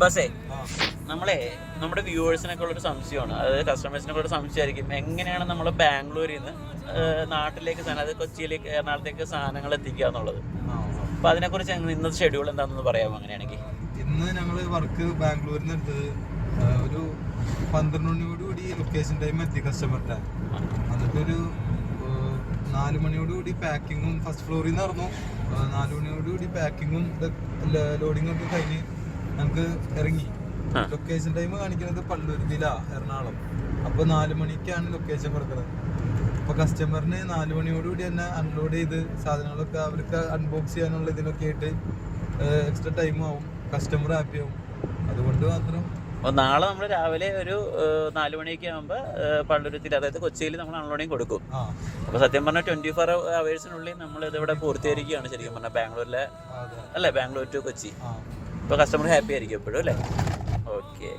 ബസ്സേ നമ്മളെ നമ്മുടെ വ്യൂവേഴ്സിനൊക്കെ ഉള്ളൊരു സംശയമാണ്, അതായത് കസ്റ്റമേഴ്സിനൊക്കെ ഒരു സംശയമായിരിക്കും എങ്ങനെയാണ് നമ്മൾ ബാംഗ്ലൂരിൽ നിന്ന് നാട്ടിലേക്ക് സാധനം, അതായത് കൊച്ചിയിലേക്ക് എറണാകുളത്തേക്ക് സാധനങ്ങൾ എത്തിക്കുക എന്നുള്ളത്. അപ്പോൾ അതിനെക്കുറിച്ച് ഇന്നത്തെ ഷെഡ്യൂൾ എന്താണെന്ന് പറയാമോ? അങ്ങനെയാണെങ്കിൽ ഇന്ന് ഞങ്ങൾ വർക്ക് ബാംഗ്ലൂരിൽ നിന്ന് എടുത്തത് ഒരു 12 മണിയോടുകൂടി ലൊക്കേഷൻ ടൈം എത്തി കസ്റ്റമറിൻ്റെ. എന്നിട്ടൊരു 4 മണിയോടുകൂടി പാക്കിങ്ങും ഫസ്റ്റ് ഫ്ലോറിൽ നിന്ന് നടന്നു. 4 മണിയോടുകൂടി പാക്കിങ്ങും ലോഡിങ്ങും ഒക്കെ കഴിഞ്ഞ് ഞങ്ങൾക്ക് ഇറങ്ങി. ലൊക്കേഷൻ ടൈം കാണിക്കുന്നത് പള്ളുരുത്തിയില എറണാകുളം. അപ്പോൾ 4 മണിക്കാണ് ലൊക്കേഷൻ കൊടുക്കുന്നത്. അപ്പോൾ കസ്റ്റമറിന് 4 മണിയോടുകൂടി തന്നെ അൺലോഡ് ചെയ്ത് സാധനങ്ങളൊക്കെ അവർക്ക് അൺബോക്സ് ചെയ്യാനുള്ള ഇതിനൊക്കെ ആയിട്ട് എക്സ്ട്രാ ടൈം ആവും. കസ്റ്റമർ ഹാപ്പി ആവും. അതുകൊണ്ട് മാത്രം അപ്പോൾ നാളെ നമ്മൾ രാവിലെ ഒരു 4 മണിയൊക്കെ ആകുമ്പോൾ പള്ളുരുത്തിയിൽ, അതായത് കൊച്ചിയിൽ നമ്മൾ അൺലോഡിങ് കൊടുക്കും. അപ്പോൾ സത്യം പറഞ്ഞാൽ 24 hours നമ്മൾ ഇതിവിടെ പൂർത്തീകരിക്കുകയാണ് ശരിക്കും പറഞ്ഞാൽ ബാംഗ്ലൂരിലെ, അല്ലേ? ബാംഗ്ലൂർ ടു കൊച്ചി. ഇപ്പോൾ കസ്റ്റമർ ഹാപ്പി ആയിരിക്കും എപ്പോഴും, അല്ലേ? ഓക്കെ.